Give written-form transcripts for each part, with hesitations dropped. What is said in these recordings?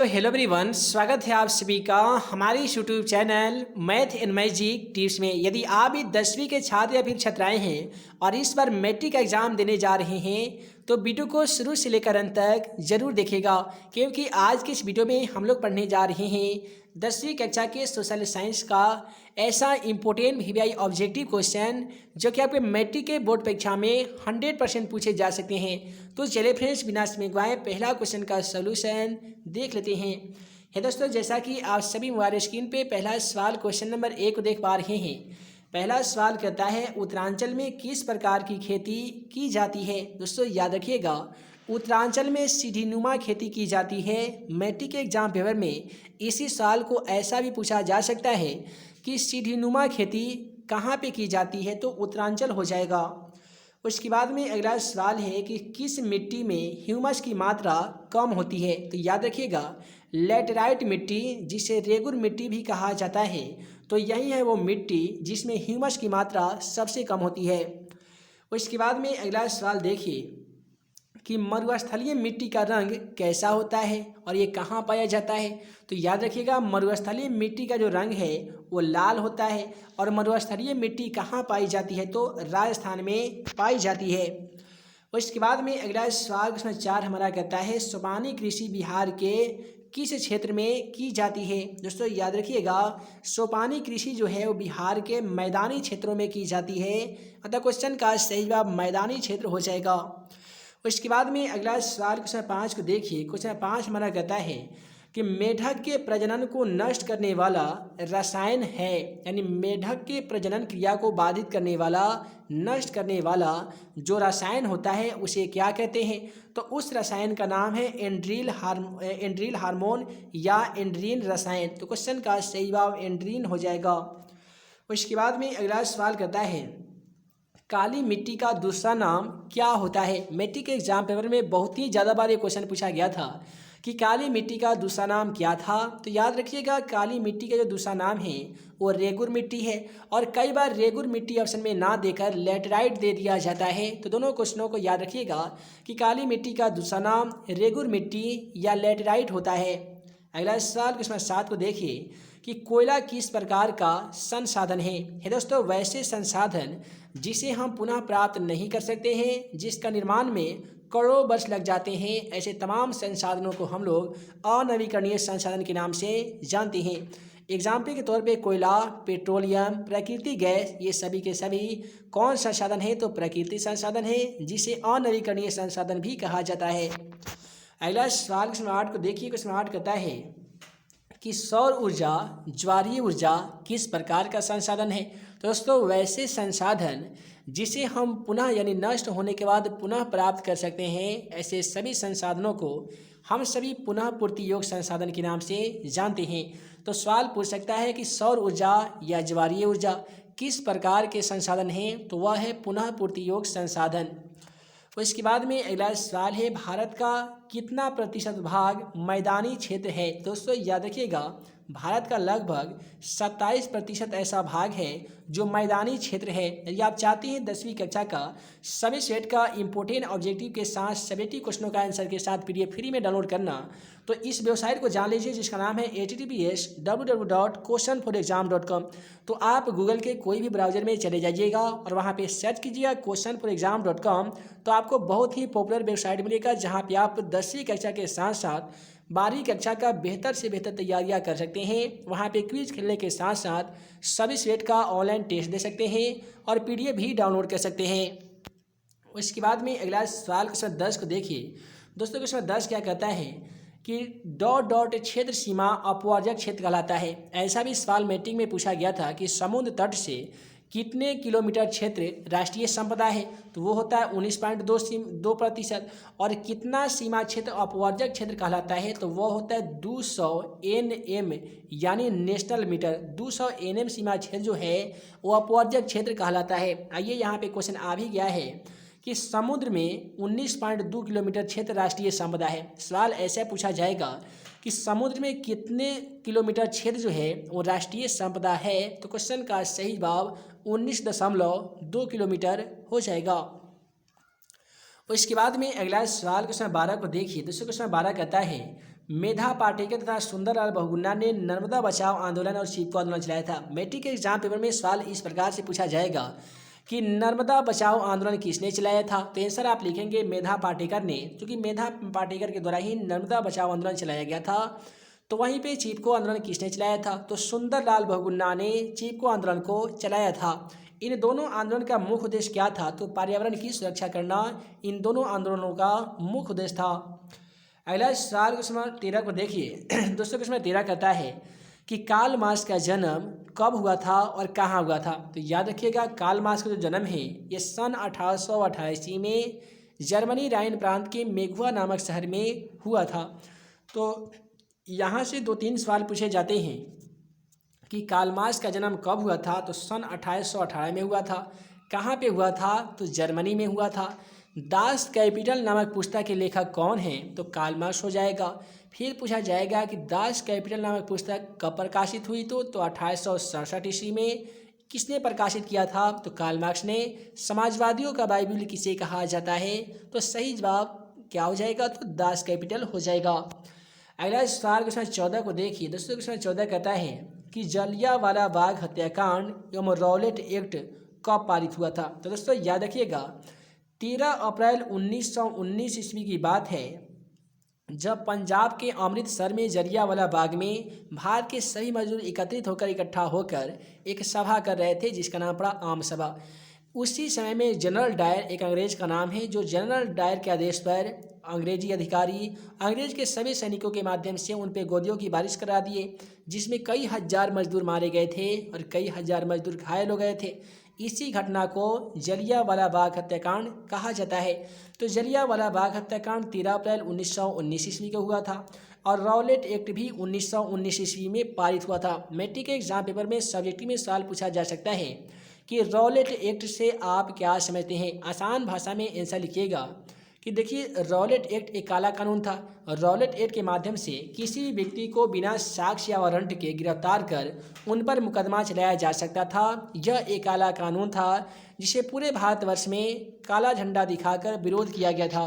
तो hello everyone, स्वागत है आप सभी का हमारी YouTube channel math and magic tips में। यदि आप भी 10वीं के छात्र या फिर छात्राएं हैं और इस बार मैट्रिक का एग्ज़ाम देने जा रहे हैं तो वीडियो को शुरू से लेकर अंत तक ज़रूर देखिएगा, क्योंकि आज के इस वीडियो में हम लोग पढ़ने जा रहे हैं 10वीं कक्षा के सोशल साइंस का ऐसा इम्पोर्टेंट वीवीआई ऑब्जेक्टिव क्वेश्चन जो कि आपके मैट्रिक के बोर्ड परीक्षा में 100% पूछे जा सकते हैं। तो चलिए फ्रेंड्स, बिना समय गवाए पहला क्वेश्चन का सोल्यूशन देख लेते हैं। है दोस्तों, जैसा कि आप सभी मोबाइल स्क्रीन पे पहला सवाल क्वेश्चन नंबर 1 को देख पा रहे हैं। पहला सवाल कहता है उत्तरांचल में किस प्रकार की खेती की जाती है। दोस्तों याद रखिएगा, उत्तरांचल में सीढ़ीनुमा खेती की जाती है। मैट्रिक के एग्जाम पेपर में इसी सवाल को ऐसा भी पूछा जा सकता है कि सीढ़ीनुमा खेती कहाँ पे की जाती है, तो उत्तरांचल हो जाएगा। उसके बाद में अगला सवाल है कि किस मिट्टी में ह्यूमस की मात्रा कम होती है। तो याद रखिएगा, लैटेराइट मिट्टी जिसे रेगुर मिट्टी भी कहा जाता है, तो यही है वो मिट्टी जिसमें ह्यूमस की मात्रा सबसे कम होती है। उसके बाद में अगला सवाल देखिए कि मरुस्थलीय मिट्टी का रंग कैसा होता है और ये कहाँ पाया जाता है। तो याद रखिएगा, मरुस्थलीय मिट्टी का जो रंग है वो लाल होता है। और मरुस्थलीय मिट्टी कहाँ पाई जाती है, तो राजस्थान में पाई जाती है। उसके बाद में अगला सवाल प्रश्न 4 हमारा कहता है सोपानी कृषि बिहार के किस क्षेत्र में की जाती है। दोस्तों याद रखिएगा, सोपानी कृषि जो है वो बिहार के मैदानी क्षेत्रों में की जाती है। अतः क्वेश्चन का सही जवाब मैदानी क्षेत्र हो जाएगा। उसके बाद में अगला सवाल क्वेश्चन 5 को देखिए। क्वेश्चन 5 हमारा कहता है कि मेढक के प्रजनन को नष्ट करने वाला रसायन है, यानी मेढक के प्रजनन क्रिया को बाधित करने वाला, नष्ट करने वाला जो रसायन होता है उसे क्या कहते हैं। तो उस रसायन का नाम है एंड्रील हार्मोन या एंड्रीन रसायन। तो क्वेश्चन का सही जवाब एंड्रीन हो जाएगा। उसके बाद में अगला सवाल कहता है काली मिट्टी का दूसरा नाम क्या होता है। मैट्रिक के एग्जाम पेपर में बहुत ही ज़्यादा बार ये क्वेश्चन पूछा गया था कि काली मिट्टी का दूसरा नाम क्या था। तो याद रखिएगा, काली मिट्टी का जो दूसरा नाम है वो रेगुर मिट्टी है। और कई बार रेगुर मिट्टी ऑप्शन में ना देकर लैटेराइट दे दिया जाता है। तो दोनों क्वेश्चनों को याद रखिएगा कि काली मिट्टी का दूसरा नाम रेगुर मिट्टी या लैटेराइट होता है। अगला सवाल क्वेश्चन 7 को देखिए कि कोयला किस प्रकार का संसाधन है दोस्तों, वैसे संसाधन जिसे हम पुनः प्राप्त नहीं कर सकते हैं, जिसका निर्माण में करोड़ों वर्ष लग जाते हैं, ऐसे तमाम संसाधनों को हम लोग अनवीकरणीय संसाधन के नाम से जानते हैं। एग्जाम्पल के तौर पे कोयला, पेट्रोलियम, प्राकृतिक गैस, ये सभी के सभी कौन संसाधन है, तो प्राकृतिक संसाधन है, जिसे अनवीकरणीय संसाधन भी कहा जाता है। अगला सवाल क्वेश्चन 8 को देखिए। क्वेश्चन 8 कहता है कि सौर ऊर्जा, ज्वारीय ऊर्जा किस प्रकार का संसाधन है। तो दोस्तों वैसे संसाधन जिसे हम पुनः यानी नष्ट होने के बाद पुनः प्राप्त कर सकते हैं, ऐसे सभी संसाधनों को हम सभी पुनः पूर्ति योग संसाधन के नाम से जानते हैं। तो सवाल पूछ सकता है कि सौर ऊर्जा या ज्वारीय ऊर्जा किस प्रकार के संसाधन हैं, तो वह है पुनः पूर्ति योग संसाधन। उसके बाद में अगला सवाल है भारत का कितना प्रतिशत भाग मैदानी क्षेत्र है। दोस्तों याद रखिएगा, भारत का लगभग 27% ऐसा भाग है जो मैदानी क्षेत्र है। यदि आप चाहते हैं 10वीं कक्षा का सभी सेट का इंपोर्टेंट ऑब्जेक्टिव के साथ सभी क्वेश्चनों का आंसर के साथ PDF फ्री में डाउनलोड करना, तो इस वेबसाइट को जान लीजिए जिसका नाम है https://www.questionforexam.com। तो आप गूगल के कोई भी ब्राउज़र में चले जाइएगा और वहाँ पे सर्च कीजिएगा questionforexam.com। तो आपको बहुत ही पॉपुलर वेबसाइट मिलेगा जहाँ पे आप 10वीं कक्षा के साथ साथ 12वीं कक्षा का बेहतर से बेहतर तैयारियां कर सकते हैं। वहां पे क्विज खेलने के साथ साथ सभी सेट का ऑनलाइन टेस्ट दे सकते हैं और PDF भी डाउनलोड कर सकते हैं। उसके बाद में अगला सवाल क्वेश्चन 10 को देखिए। दोस्तों क्वेश्चन 10 क्या कहता है कि डॉट डॉट क्षेत्र सीमा अपवर्जक क्षेत्र कहलाता है। ऐसा भी सवाल मैट्रिक में पूछा गया था कि समुद्र तट से कितने किलोमीटर क्षेत्र राष्ट्रीय संपदा है, तो वो होता है 19.2%। और कितना सीमा क्षेत्र अपवर्जक क्षेत्र कहलाता है, तो वो होता है 200 NM यानी नेशनल मीटर। 200 NM सीमा क्षेत्र जो है वो अपवर्जक क्षेत्र कहलाता है। आइए यहाँ पे क्वेश्चन आ भी गया है कि समुद्र में 19.2 किलोमीटर क्षेत्र राष्ट्रीय संपदा है। सवाल ऐसे पूछा जाएगा कि समुद्र में कितने किलोमीटर क्षेत्र जो है वो राष्ट्रीय संपदा है, तो क्वेश्चन का सही जवाब 19.2 किलोमीटर हो जाएगा। उसके बाद में अगला सवाल क्वेश्चन 12 को देखिए। दोस्तों क्वेश्चन 12 कहता है मेधा पाटेकर तथा सुंदरलाल बहुगुणा ने नर्मदा बचाओ आंदोलन और चिपको आंदोलन चलाया था। मैट्रिक के एग्जाम पेपर में सवाल इस प्रकार से पूछा जाएगा कि नर्मदा बचाओ आंदोलन किसने चलाया था, तो आंसर आप लिखेंगे मेधा पाटेकर ने, क्योंकि मेधा पाटेकर के द्वारा ही नर्मदा बचाओ आंदोलन चलाया गया था। तो वहीं पे चिपको आंदोलन किसने चलाया था, तो सुंदरलाल बहुगुणा ने चिपको आंदोलन को चलाया था। इन दोनों आंदोलन का मुख्य उद्देश्य क्या था, तो पर्यावरण की सुरक्षा करना इन दोनों आंदोलनों का मुख्य उद्देश्य था। अगला सवाल क्वेश्चन नंबर 13 को देखिए। दोस्तों क्वेश्चन नंबर 13 कहता है कि कार्ल मार्क्स का जन्म कब हुआ था और कहाँ हुआ था। तो याद रखिएगा कार्ल मार्क्स का जो जन्म है ये सन 1888 में जर्मनी राइन प्रांत के मेघुआ नामक शहर में हुआ था। तो यहाँ से 2-3 सवाल पूछे जाते हैं कि कार्ल मार्क्स का जन्म कब हुआ था, तो सन 1818 में हुआ था। कहाँ पे हुआ था, तो जर्मनी में हुआ था। दास कैपिटल नामक पुस्तक के लेखक कौन हैं, तो कार्ल मार्क्स हो जाएगा। फिर पूछा जाएगा कि दास कैपिटल नामक पुस्तक कब प्रकाशित हुई, तो 1867 ईस्वी में। किसने प्रकाशित किया था, तो कार्ल मार्क्स ने। समाजवादियों का बाइबिल किसे कहा जाता है, तो सही जवाब क्या हो जाएगा, तो दास कैपिटल हो जाएगा। अगला सवाल क्वेश्चन 14 को देखिए। दोस्तों क्वेश्चन 14 कहता है कि जलियांवाला बाग हत्याकांड एवं रॉलेट एक्ट कब पारित हुआ था। तो दोस्तों याद रखिएगा 13 अप्रैल 1919 ईस्वी की बात है, जब पंजाब के अमृतसर में जलियांवाला बाग में भारत के सभी मजदूर एकत्रित होकर इकट्ठा होकर एक सभा कर रहे थे, जिसका नाम पड़ा आम सभा। उसी समय में जनरल डायर एक अंग्रेज का नाम है, जो जनरल डायर के आदेश पर अंग्रेजी अधिकारी अंग्रेज के सभी सैनिकों के माध्यम से उन पर गोलियों की बारिश करा दिए, जिसमें कई हजार मजदूर मारे गए थे और कई हजार मजदूर घायल हो गए थे। इसी घटना को जलियांवाला बाग हत्याकांड कहा जाता है। तो जलियांवाला बाग हत्याकांड 13 अप्रैल 1919 ईस्वी को हुआ था और रॉलेट एक्ट भी 1919 ईस्वी में पारित हुआ था। मैट्रिक के एग्जाम पेपर में सब्जेक्टिव में सवाल पूछा जा सकता है कि रॉलेट एक्ट से आप क्या समझते हैं। आसान भाषा में आंसर लिखिएगा कि देखिए रॉलेट एक्ट एक काला कानून था। रॉलेट एक्ट के माध्यम से किसी भी व्यक्ति को बिना साक्ष्य या वारंट के गिरफ्तार कर उन पर मुकदमा चलाया जा सकता था। यह एक काला कानून था जिसे पूरे भारतवर्ष में काला झंडा दिखाकर विरोध किया गया था।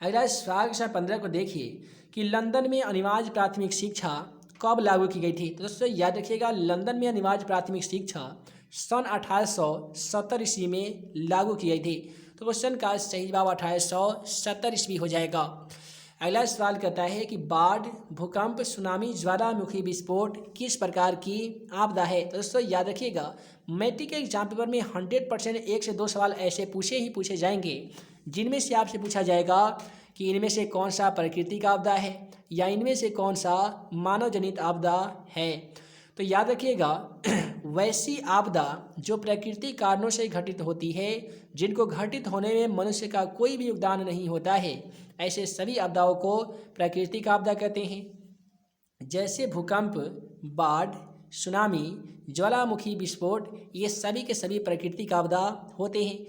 अगला सवाल 15 को देखिए कि लंदन में अनिवार्य प्राथमिक शिक्षा कब लागू की गई थी। तो दोस्तों याद रखिएगा लंदन में अनिवार्य प्राथमिक शिक्षा सन 1870 ईस्वी में लागू की गई थी। तो क्वेश्चन का सही जवाब 1870 ईस्वी हो जाएगा। अगला सवाल कहता है कि बाढ़, भूकंप, सुनामी, ज्वालामुखी विस्फोट किस प्रकार की आपदा है। तो दोस्तों याद रखिएगा मैट्रिक के एग्जाम पेपर में 100% 1 से 2 सवाल ऐसे पूछे जाएंगे जिनमें से आपसे पूछा जाएगा कि इनमें से कौन सा प्राकृतिक आपदा है या इनमें से कौन सा मानव जनित आपदा है। तो याद रखिएगा वैसी आपदा जो प्राकृतिक कारणों से घटित होती है, जिनको घटित होने में मनुष्य का कोई भी योगदान नहीं होता है, ऐसे सभी आपदाओं को प्राकृतिक आपदा कहते हैं। जैसे भूकंप, बाढ़, सुनामी, ज्वालामुखी विस्फोट, ये सभी के सभी प्राकृतिक आपदा होते हैं।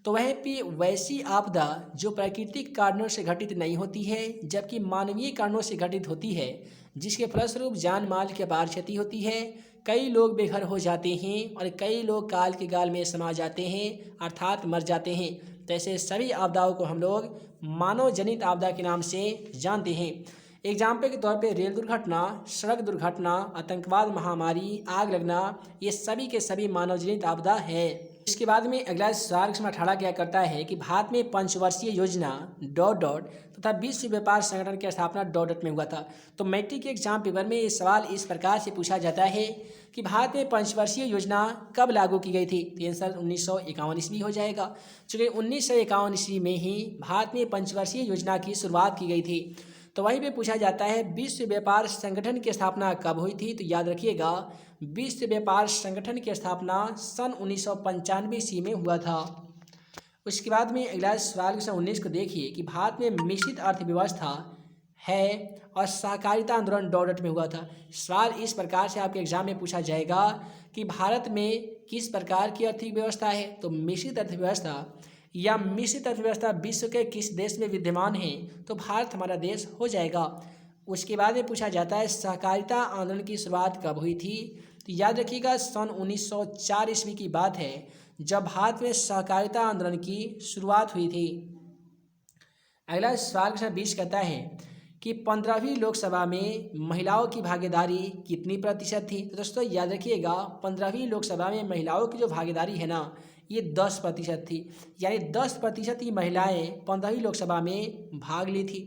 तो वह भी वैसी आपदा जो प्राकृतिक कारणों से घटित नहीं होती है, जबकि मानवीय कारणों से घटित होती है, जिसके फलस्वरूप जान माल की अपार क्षति होती है, कई लोग बेघर हो जाते हैं और कई लोग काल के गाल में समा जाते हैं अर्थात मर जाते हैं। तो ऐसे सभी आपदाओं को हम लोग मानव जनित आपदा के नाम से जानते हैं। एग्जाम्पल के तौर पे रेल दुर्घटना, सड़क दुर्घटना, आतंकवाद, महामारी, आग लगना, ये सभी के सभी मानव जनित आपदा है। इसके बाद में अगला सवाल 18 क्या करता है कि भारत में पंचवर्षीय योजना ... तथा विश्व व्यापार संगठन की स्थापना ... में हुआ था। तो मैट्रिक के एग्जाम पेपर में ये सवाल इस प्रकार से पूछा जाता है कि भारत में पंचवर्षीय योजना कब लागू की गई थी। तो आंसर 1951 ईस्वी हो जाएगा, चूँकि 1951 ईस्वी में ही भारत में पंचवर्षीय योजना की शुरुआत की गई थी। तो वहीं पे पूछा जाता है विश्व व्यापार संगठन की स्थापना कब हुई थी। तो याद रखिएगा विश्व व्यापार संगठन की स्थापना सन 1995 ईस्वी में हुआ था। उसके बाद में अगला सवाल 19 को देखिए कि भारत में मिश्रित अर्थव्यवस्था है और सहकारिता आंदोलन ... में हुआ था। सवाल इस प्रकार से आपके एग्जाम में पूछा जाएगा कि भारत में किस प्रकार की आर्थिक व्यवस्था है। तो मिश्रित अर्थव्यवस्था या मिश्रित अर्थव्यवस्था विश्व के किस देश में विद्यमान है, तो भारत हमारा देश हो जाएगा। उसके बाद में पूछा जाता है सहकारिता आंदोलन की शुरुआत कब हुई थी। तो याद रखिएगा सन 1904 ईस्वी की बात है जब भारत में सहकारिता आंदोलन की शुरुआत हुई थी। अगला सवाल 20 कहता है कि 15वीं लोकसभा में महिलाओं की भागीदारी कितनी प्रतिशत थी। तो दोस्तों याद रखिएगा 15वीं लोकसभा में महिलाओं की जो भागीदारी है ना ये 10% थी, यानी 10% ही महिलाएं 15वीं लोकसभा में भाग ली थी।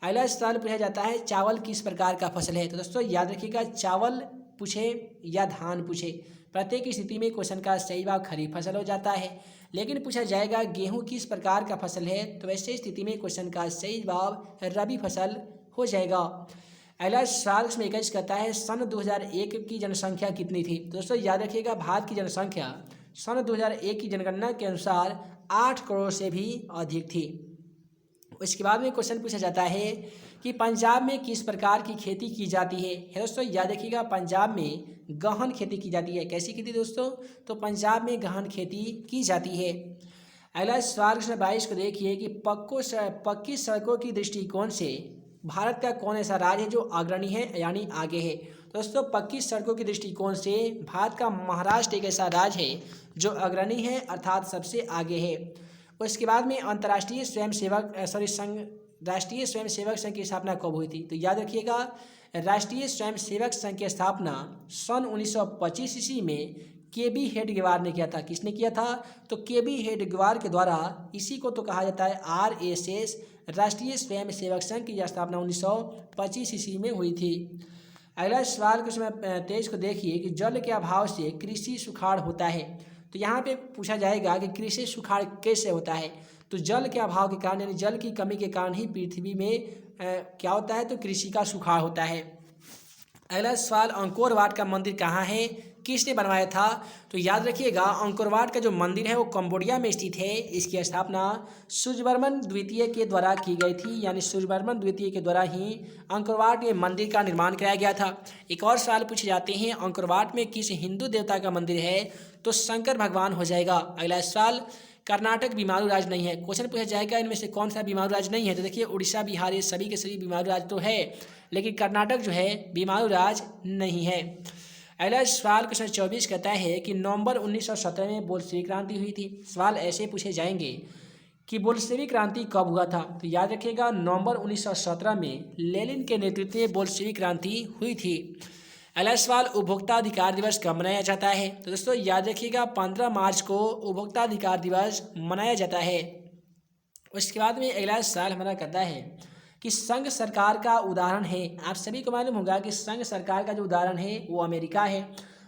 अगला सवाल पूछा जाता है चावल किस प्रकार का फसल है। तो दोस्तों याद रखिएगा चावल पूछे या धान पूछे, प्रत्येक स्थिति में क्वेश्चन का सही जवाब खरीफ फसल हो जाता है। लेकिन पूछा जाएगा गेहूं किस प्रकार का फसल है, तो वैसे स्थिति में क्वेश्चन का सही जवाब रबी फसल हो जाएगा। अगला सवाल इसमें 21 कहता है सन 2001 की जनसंख्या कितनी थी। तो दोस्तों याद रखिएगा भारत की जनसंख्या सन 2001 की जनगणना के अनुसार 8 करोड़ से भी अधिक थी। उसके बाद में क्वेश्चन पूछा जाता है कि पंजाब में किस प्रकार की खेती की जाती है। दोस्तों याद रखिएगा पंजाब में गहन खेती की जाती है। कैसी खेती दोस्तों, तो पंजाब में गहन खेती की जाती है। अगला सवाल क्वेश्चन 22 को देखिए कि पक्की सड़कों की दृष्टिकोण से भारत का कौन ऐसा राज्य है जो अग्रणी है यानी आगे है। दोस्तों पक्की सड़कों के दृष्टिकोण से भारत का महाराष्ट्र एक ऐसा राज्य है जो अग्रणी है अर्थात सबसे आगे है। उसके बाद में अंतर्राष्ट्रीय राष्ट्रीय स्वयंसेवक संघ की स्थापना कब हुई थी। तो याद रखिएगा राष्ट्रीय स्वयंसेवक संघ की स्थापना सन 1925 ईस्वी में केबी हेडगेवार ने किया था। किसने किया था, तो केबी हेडगेवार के द्वारा। इसी को तो कहा जाता है RSS राष्ट्रीय स्वयंसेवक संघ की स्थापना 1925 ईस्वी में हुई थी। अगला सवाल क्वेश्चन 23 को देखिए कि जल के अभाव से कृषि सुखाड़ होता है। तो यहाँ पे पूछा जाएगा कि कृषि सुखाड़ कैसे होता है। तो जल के अभाव के कारण यानी जल की कमी के कारण ही पृथ्वी में क्या होता है, तो कृषि का सुखाड़ होता है। अगला सवाल अंकोर वाट का मंदिर कहाँ है, किसने बनवाया था। तो याद रखिएगा अंकोर वाट का जो मंदिर है वो कंबोडिया में स्थित है। इसकी स्थापना सूर्यवर्मन द्वितीय के द्वारा की गई थी, यानी सूर्यवर्मन द्वितीय के द्वारा ही अंकोर वाट ये मंदिर का निर्माण कराया गया था। एक और सवाल पूछे जाते हैं अंकोर वाट में किस हिंदू देवता का मंदिर है, तो शंकर भगवान हो जाएगा। अगला सवाल कर्नाटक बीमारू राज्य नहीं है। क्वेश्चन पूछा जाएगा इनमें से कौन सा बीमारू राज्य नहीं है। तो देखिए उड़ीसा बिहार ये सभी के सभी बीमारू राज्य तो है, लेकिन कर्नाटक जो है बीमारू राज्य नहीं है। अगला सवाल क्वेश्चन 24 कहता है कि नवंबर 1917 में बोल्शेविक क्रांति हुई थी। सवाल ऐसे पूछे जाएंगे कि बोल्शेविक क्रांति कब हुआ था। तो याद रखिएगा नवंबर 1917 में लेनिन के नेतृत्व में बोल्शेविक क्रांति हुई थी। अगला सवाल उपभोक्ता अधिकार दिवस कब मनाया जाता है। तो दोस्तों याद रखिएगा 15 मार्च को उपभोक्ता अधिकार दिवस मनाया जाता है। उसके बाद में अगला सवाल हमारा कहता है कि संघ सरकार का उदाहरण है। आप सभी को मालूम होगा कि संघ सरकार का जो उदाहरण है वो अमेरिका है।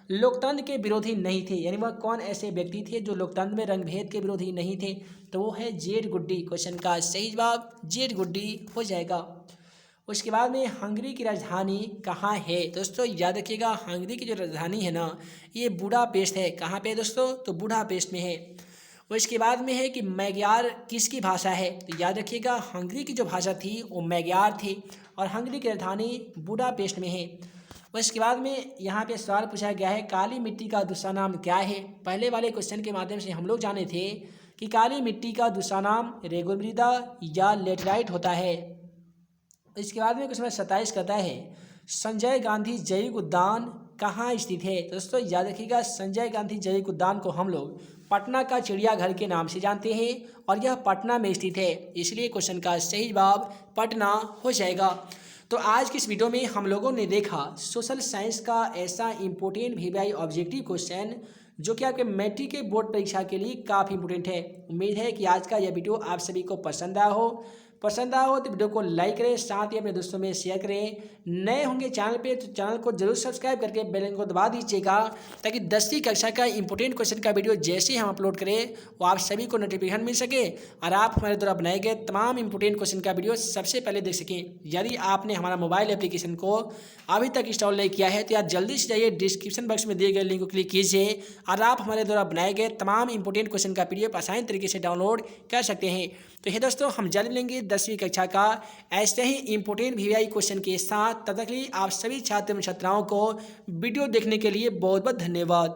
लोकतंत्र के विरोधी नहीं थे, यानी वह कौन ऐसे व्यक्ति थे जो लोकतंत्र में रंगभेद के विरोधी नहीं थे, तो वो है जेड गुड्डी। क्वेश्चन का सही जवाब जेड गुड्डी हो जाएगा। उसके बाद में हंगरी की राजधानी कहाँ है। दोस्तों याद रखिएगा हंगरी की जो राजधानी है ना ये बुडापेस्ट है। कहाँ पे दोस्तों, तो बुडापेस्ट में है। उसके बाद में है कि मैग्यार किसकी भाषा है। तो याद रखिएगा हंगरी की जो भाषा थी वो मैग्यार थी और हंगरी की राजधानी बुडापेस्ट में है। उसके बाद में यहाँ पे सवाल पूछा गया है काली मिट्टी का दूसरा नाम क्या है। पहले वाले क्वेश्चन के माध्यम से हम लोग जाने थे कि काली मिट्टी का दूसरा नाम रेगुल मृदा या लेटराइट होता है। इसके बाद में क्वेश्चन 27 कहता है संजय गांधी जैविक उद्यान कहाँ स्थित है। तो दोस्तों याद रखिएगा संजय गांधी जैविक उद्यान को हम लोग पटना का चिड़ियाघर के नाम से जानते हैं और यह पटना में स्थित है, इसलिए क्वेश्चन का सही जवाब पटना हो जाएगा। तो आज की इस वीडियो में हम लोगों ने देखा सोशल साइंस का ऐसा इम्पोर्टेंट VVI ऑब्जेक्टिव क्वेश्चन जो कि आपके मैट्रिक के बोर्ड परीक्षा के लिए काफ़ी इंपोर्टेंट है। उम्मीद है कि आज का यह वीडियो आप सभी को पसंद आया हो तो वीडियो को लाइक करें, साथ ही अपने दोस्तों में शेयर करें। नए होंगे चैनल पे तो चैनल को जरूर सब्सक्राइब करके बेल आइकन को दबा दीजिएगा ताकि 10वीं कक्षा का इंपोर्टेंट क्वेश्चन का वीडियो जैसे ही हम अपलोड करें वो आप सभी को नोटिफिकेशन मिल सके और आप हमारे द्वारा बनाए गए तमाम इंपोर्टेंट क्वेश्चन का वीडियो सबसे पहले देख सकें। यदि आपने हमारा मोबाइल एप्लीकेशन को अभी तक इंस्टॉल नहीं किया है तो यार जल्दी से जाइए डिस्क्रिप्शन बॉक्स में दिए गए लिंक को क्लिक कीजिए और आप हमारे द्वारा बनाए गए तमाम इंपोर्टेंट क्वेश्चन का PDF आसानी तरीके से डाउनलोड कर सकते हैं। तो ये दोस्तों हम जान लेंगे 10वीं कक्षा का ऐसे ही इंपोर्टेंट VVI क्वेश्चन के साथ। तब तक के लिए आप सभी छात्र एवं छात्राओं को वीडियो देखने के लिए बहुत बहुत धन्यवाद।